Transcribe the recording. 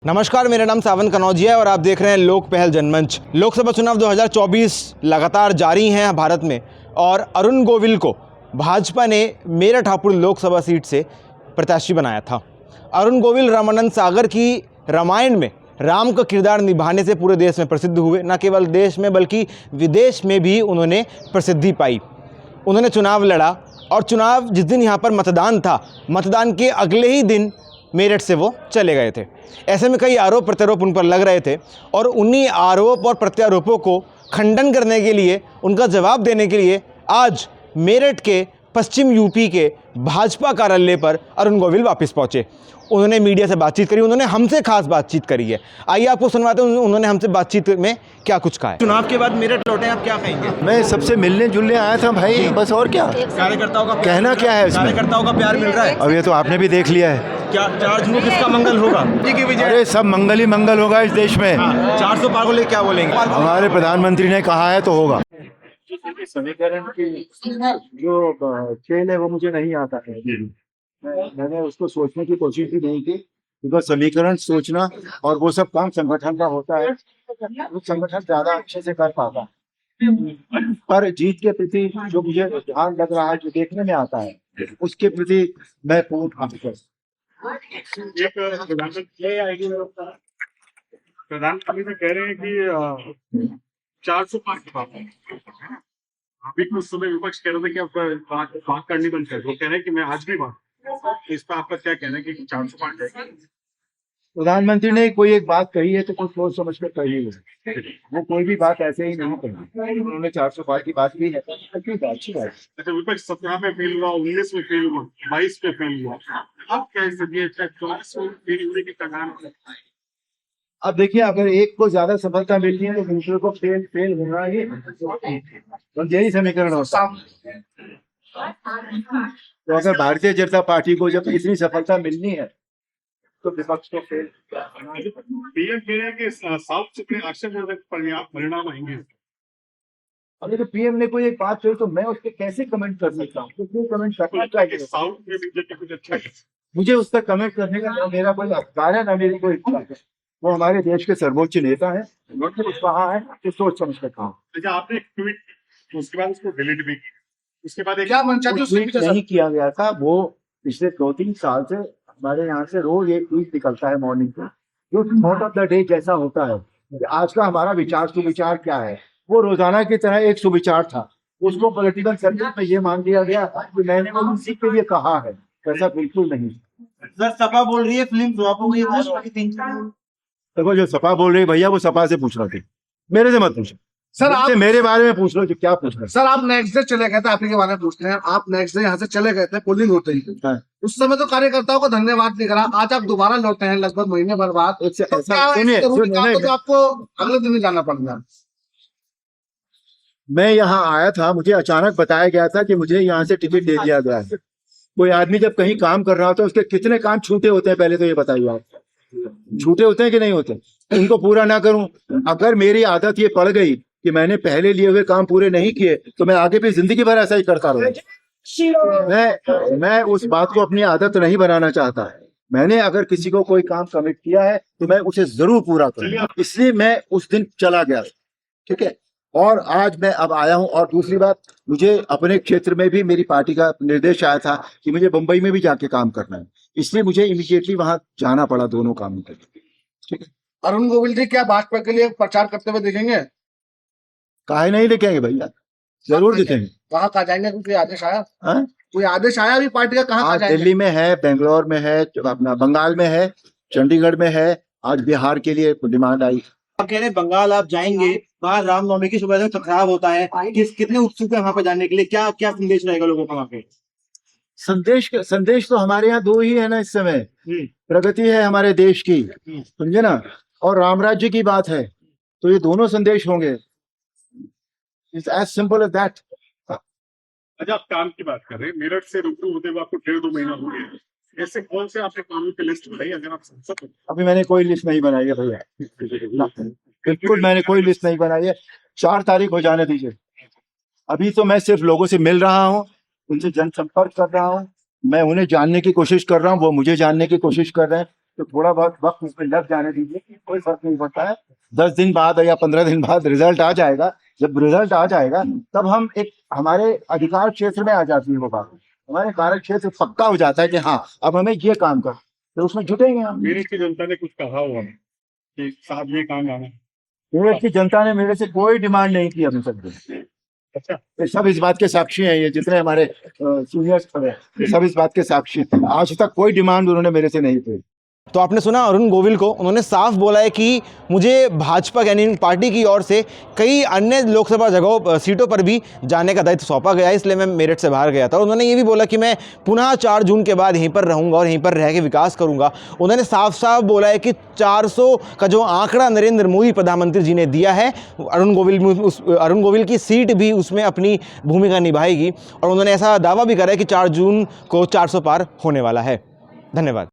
नमस्कार, मेरा नाम सावन कनौजिया है और आप देख रहे हैं लोक पहल जनमंच। लोकसभा चुनाव 2024 लगातार जारी हैं भारत में और अरुण गोविल को भाजपा ने मेरठ हापुड़ लोकसभा सीट से प्रत्याशी बनाया था। अरुण गोविल रामानंद सागर की रामायण में राम का किरदार निभाने से पूरे देश में प्रसिद्ध हुए। न केवल देश में बल्कि विदेश में भी उन्होंने प्रसिद्धि पाई। उन्होंने चुनाव लड़ा और चुनाव जिस दिन यहाँ पर मतदान था, मतदान के अगले ही दिन मेरठ से वो चले गए थे। ऐसे में कई आरोप प्रत्यारोप उन पर लग रहे थे और उन्हीं आरोप और प्रत्यारोपों को खंडन करने के लिए, उनका जवाब देने के लिए आज मेरठ के पश्चिम यूपी के भाजपा कार्यालय पर अरुण गोविल वापस पहुंचे। उन्होंने मीडिया से बातचीत करी, उन्होंने हमसे खास बातचीत करी है। आइए आपको सुनवाते हैं उन्होंने हमसे बातचीत में क्या कुछ कहा है। चुनाव के बाद मेरठ लौटे, आप क्या कहेंगे? मैं सबसे मिलने जुलने आया था भाई, बस और क्या। कार्यकर्ताओं का कहना क्या है इसमें? कार्यकर्ताओं का प्यार मिल रहा है। अब ये तो आपने भी देख लिया है। क्या 4 जून को किसका मंगल होगा? अरे सब मंगल ही मंगल होगा इस देश में। 400 पार को लेकर क्या बोलेंगे? हमारे प्रधानमंत्री ने कहा है तो होगा। समीकरण की जो खेल है वो मुझे नहीं आता है। मैंने उसको सोचने की कोशिश भी नहीं की, क्योंकि समीकरण सोचना और वो सब काम संगठन का होता है, वो संगठन ज्यादा अच्छे से कर पाता है। पर जीत के प्रति जो मुझे ध्यान लग रहा है, जो देखने में आता है, उसके प्रति मैं पूर्ण हासिल। प्रधानमंत्री से कह रहे हैं कि 400 पार की बात है। अभी कुछ समय विपक्ष कह रहे थे कि अब बात करनी बंद कर, वो कह रहे हैं कि मैं आज भी बात। इस पर आपका क्या कहना है कि 400 पार जाएगी? प्रधानमंत्री ने कोई एक बात कही है तो कुछ सोच समझ कर कही है। वो कोई भी बात ऐसे ही नहीं कही। उन्होंने 400 पार की बात की है, अच्छी बात। अच्छा, विपक्ष 17 में फेल हुआ, 19 में फेल हुआ, 22 में फेल हुआ, अब क्या है 24 में फेल होने की कगार पर? अब देखिए, अगर एक को ज्यादा सफलता मिलती है तो दूसरे को फेल होना ही तो यही समीकरण होता है। तो अगर भारतीय जनता पार्टी को जब इतनी सफलता मिलनी है तो विपक्ष को फेल। पीएम कह रहे हैं कि साउथ से आश्चर्यजनक परिणाम आएंगे। अगर तो पीएम ने कोई एक बात कही तो मैं उस पर कैसे कमेंट कर सकता हूँ? तो कमेंट करना चाहिए। साउथ में बीजेपी कुछ अच्छा है, मुझे उस पर कमेंट करने का मेरा कोई अधिकार है ना मेरी कोई इच्छा है। वो हमारे देश के सर्वोच्च नेता है, उन्होंने कुछ कहा है तो सोच समझ कर कहा। अच्छा, आपने एक ट्वीट, उसके बाद उसको डिलीट भी किया, उसके बाद क्या मंशा ट्वीट नहीं किया गया था। वो पिछले 2-3 साल से हमारे यहाँ से रोज एक ट्वीट निकलता है मॉर्निंग को, जो थॉट ऑफ द डे जैसा होता है। आज का हमारा विचार सुविचार क्या है, वो रोजाना की तरह एक सुविचार था। उसको पॉलिटिकल सर्कल में ये मान लिया गया कि मैंने वो किसी के लिए कहा है, ऐसा बिल्कुल नहीं। सर, सपा बोल रही है फिल्म फ्लॉप हो गई। देखो, जो सपा बोल रही है भैया, वो सपा से पूछ रहे थे, मेरे से मत पूछो। सर आप मेरे बारे में पूछ लो जो क्या पूछ रहे। सर आप नेक्स्ट डे चले गए थे, आपके बारे में पूछते हैं। आप नेक्स्ट डे यहाँ से चले गए थे पोलिंग होते ही, उस समय तो कार्यकर्ताओं को धन्यवाद नहीं करा। आज आप दोबारा लौटे हैं लगभग महीने भर बाद, तो आपको अगले दिन ही जाना पड़ेगा। मैं यहाँ आया था, मुझे अचानक बताया गया था कि मुझे यहाँ से टिकट दे दिया गया है। कोई आदमी जब कहीं काम कर रहा होता है, उसके कितने काम छूटे होते हैं पहले तो ये बताइए आप। छूटे होते हैं कि नहीं होते? इनको पूरा ना करूं, अगर मेरी आदत ये पड़ गई कि मैंने पहले लिए हुए काम पूरे नहीं किए तो मैं आगे भी जिंदगी भर ऐसा ही करता रहूंगा। मैं उस बात को अपनी आदत नहीं बनाना चाहता है। मैंने अगर किसी को कोई काम कमिट किया है तो मैं उसे जरूर पूरा करूंगा, इसलिए मैं उस दिन चला गया। ठीक है, और आज मैं अब आया हूं। और दूसरी बात, मुझे अपने क्षेत्र में भी मेरी पार्टी का निर्देश आया था कि मुझे मुंबई में भी जाके काम करना है, इसलिए मुझे इमीडिएटली वहां जाना पड़ा दोनों कामों के लिए। ठीक है, अरुण गोविल जी क्या भाजपा के लिए प्रचार करते हुए दिखेंगे? काहे नहीं दिखेंगे भैया, जरूर दिखेंगे। कहाँ जाएंगे? कोई आदेश आया? हाँ? कोई आदेश आया अभी पार्टी का? कहाँ जाएंगे? दिल्ली में है, बेंगलोर में है, अपना बंगाल में है, चंडीगढ़ में है। आज बिहार के लिए डिमांड आई। आप कह रहे हैं बंगाल आप जाएंगे, वहाँ रामनवमी की सुबह से टकराव होता है, कितने उत्सुक है वहाँ पे जाने के लिए? क्या क्या संदेश रहेगा लोगों का वहाँ पे? संदेश तो हमारे यहाँ दो ही है ना इस समय। प्रगति है हमारे देश की, समझे ना, और राम राज्य की बात है, तो ये दोनों संदेश होंगे। It's as simple as that. अच्छा, आप काम की बात कर रहे हैं, मेरठ से रुकू होते हुए आपको 1.5-2 महीना हो गया। ऐसे कौन से आपने कामों की लिस्ट बनाई अगर आप संसद? अभी मैंने कोई लिस्ट नहीं बनाई है भैया, बिल्कुल मैंने कोई लिस्ट नहीं बनाई है। 4 तारीख हो जाने दीजिए। अभी तो मैं सिर्फ लोगों से मिल रहा हूँ, उनसे जनसंपर्क कर रहा हूँ, मैं उन्हें जानने की कोशिश कर रहा हूँ, वो मुझे जानने की कोशिश कर रहे हैं। तो थोड़ा बहुत वक्त उसमें लग जाने दीजिए, कोई फर्क नहीं पड़ता है। 10 दिन बाद या 15 दिन बाद रिजल्ट आ जाएगा। जब रिजल्ट आ जाएगा तब हम एक हमारे अधिकार क्षेत्र में आ जाती है वो बात, हमारे कार्य क्षेत्र पक्का हो जाता है कि हाँ अब हमें ये काम कर, तो उसमें जुटेंगे हम। मेरठ की जनता ने कुछ कहा हुआ है कि साहब ये काम आना। मेरठ की जनता ने मेरे से कोई डिमांड नहीं की अभी तक। अच्छा, ये सब इस बात के साक्षी हैं, ये जितने हमारे सीनियर्स हैं ये सब इस बात के साक्षी हैं। आज तक कोई डिमांड उन्होंने मेरे से नहीं की। तो आपने सुना अरुण गोविल को, उन्होंने साफ बोला है कि मुझे भाजपा यानी पार्टी की ओर से कई अन्य लोकसभा जगहों सीटों पर भी जाने का दायित्व सौंपा गया, इसलिए मैं मेरठ से बाहर गया था। और उन्होंने ये भी बोला कि मैं पुनः 4 जून के बाद यहीं पर रहूंगा और यहीं पर रह के विकास करूंगा। उन्होंने साफ साफ बोला है कि 400 का जो आंकड़ा नरेंद्र मोदी प्रधानमंत्री जी ने दिया है, अरुण गोविल की सीट भी उसमें अपनी भूमिका निभाएगी। और उन्होंने ऐसा दावा भी करा है कि 4 जून को 400 पार होने वाला है। धन्यवाद।